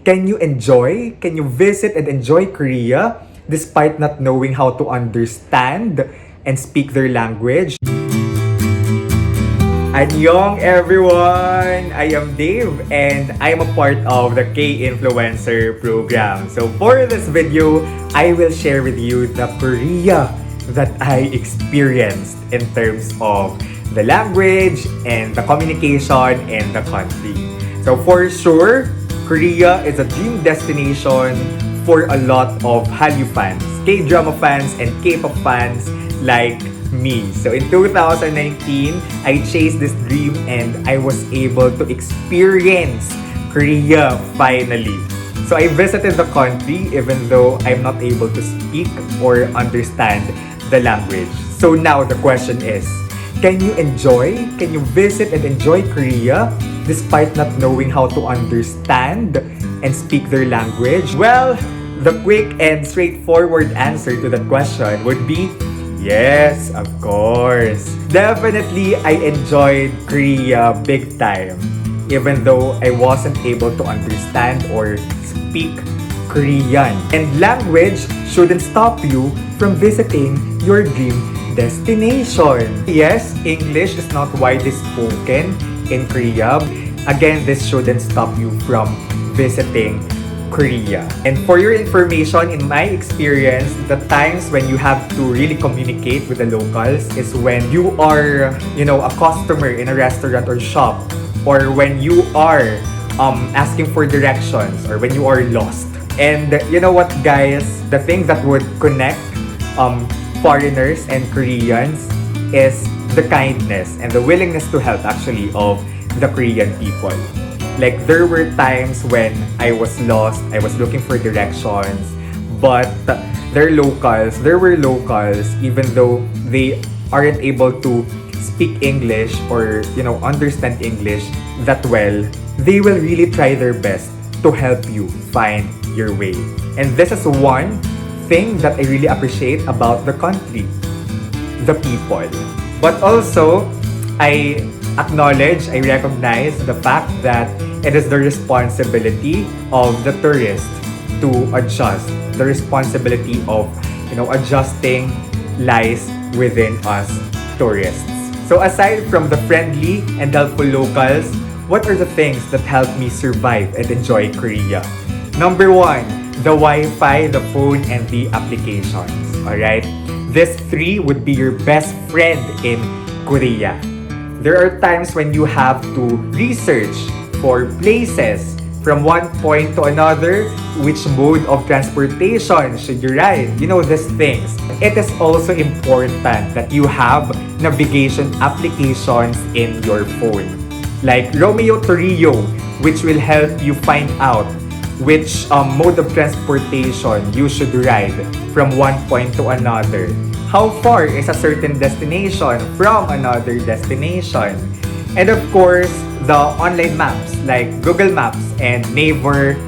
Can you enjoy? Can you visit and enjoy Korea despite not knowing how to understand and speak their language? Annyeong everyone! I am Dave and I am a part of the K-Influencer program. So for this video, I will share with you the Korea that I experienced in terms of the language and the communication in the country. So for sure, Korea is a dream destination for a lot of Hallyu fans, K-drama fans, and K-pop fans like me. So in 2019, I chased this dream and I was able to experience Korea finally. So I visited the country even though I'm not able to speak or understand the language. So now the question is, can you enjoy? Can you visit and enjoy Korea despite not knowing how to understand and speak their language? Well, the quick and straightforward answer to that question would be yes, of course. Definitely, I enjoyed Korea big time, even though I wasn't able to understand or speak Korean. And language shouldn't stop you from visiting your dream destination. Yes, English is not widely spoken in Korea. Again, this shouldn't stop you from visiting Korea. And for your information, in my experience, the times when you have to really communicate with the locals is when you are, a customer in a restaurant or shop, or when you are asking for directions, or when you are lost. And you know what, guys? The thing that would connect foreigners and Koreans is the kindness and the willingness to help actually of the Korean people. Like there were times when I was lost, I was looking for directions, but there were locals, even though they aren't able to speak English or understand English that well, they will really try their best to help you find your way. And this is one thing that I really appreciate about the country, the people. But also, I recognize the fact that it is the responsibility of the tourist to adjust. The responsibility of, adjusting lies within us tourists. So aside from the friendly and helpful locals, what are the things that help me survive and enjoy Korea? Number one, the Wi-Fi, the phone, and the applications. Alright? These three would be your best friend in Korea. There are times when you have to research for places from one point to another, which mode of transportation should you ride, these things. It is also important that you have navigation applications in your phone. Like Romeo to Rio, which will help you find out which mode of transportation you should ride from one point to another. How far is a certain destination from another destination? And of course, the online maps like Google Maps and Naver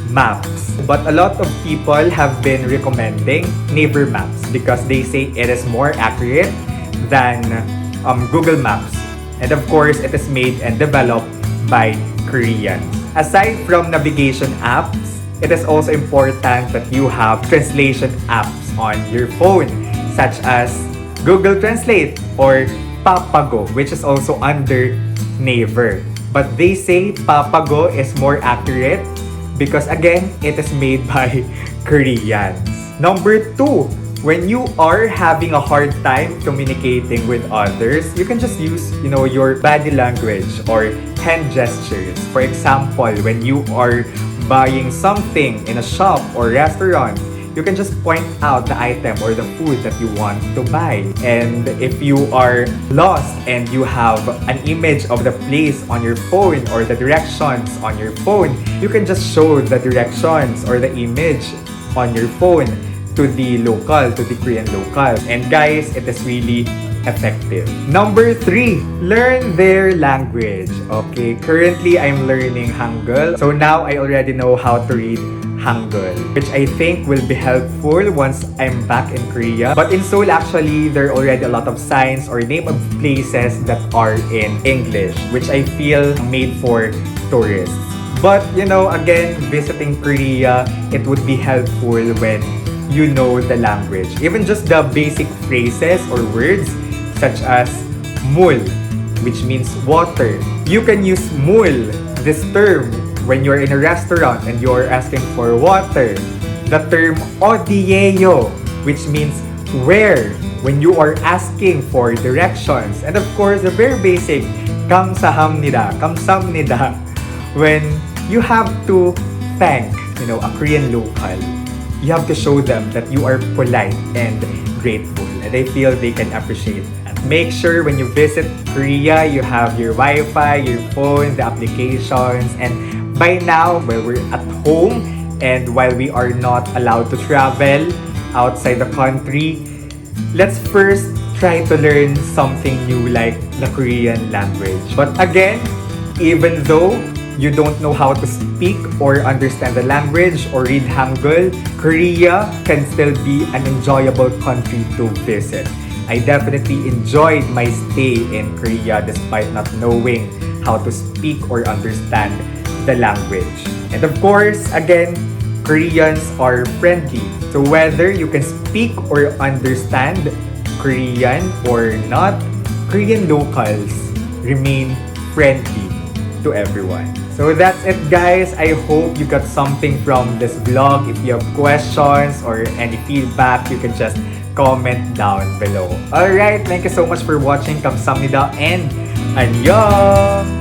Maps. But a lot of people have been recommending Naver Maps because they say it is more accurate than Google Maps. And of course, it is made and developed by Koreans. Aside from navigation apps, it is also important that you have translation apps on your phone, such as Google Translate or Papago, which is also under Naver. But they say Papago is more accurate because again, it is made by Koreans. Number two, when you are having a hard time communicating with others, you can just use, your body language or hand gestures. For example, when you are buying something in a shop or restaurant, you can just point out the item or the food that you want to buy. And if you are lost and you have an image of the place on your phone or the directions on your phone, you can just show the directions or the image on your phone to the Korean locals. And guys, it is really effective. Number 3, learn their language. Okay, currently I'm learning Hangul. So now I already know how to read Hangul, which I think will be helpful once I'm back in Korea. But in Seoul, actually, there are already a lot of signs or name of places that are in English, which I feel made for tourists. But, again, visiting Korea, it would be helpful when you know the language. Even just the basic phrases or words such as mul, which means water. You can use mul, this term, when you're in a restaurant and you're asking for water. The term odieyo, which means where, when you are asking for directions. And of course, the very basic kamsahamnida, kamsamnida, when you have to thank, a Korean local. You have to show them that you are polite and grateful, and I feel they can appreciate that. Make sure when you visit Korea, you have your Wi-Fi, your phone, the applications, and by now, while we're at home and while we are not allowed to travel outside the country, let's first try to learn something new like the Korean language. But again, even though you don't know how to speak or understand the language or read Hangul, Korea can still be an enjoyable country to visit. I definitely enjoyed my stay in Korea despite not knowing how to speak or understand the language. And of course, again, Koreans are friendly. So whether you can speak or understand Korean or not, Korean locals remain friendly to everyone. So that's it, guys. I hope you got something from this vlog. If you have questions or any feedback, you can just comment down below. Alright, thank you so much for watching. Kamsahamnida and Annyeong!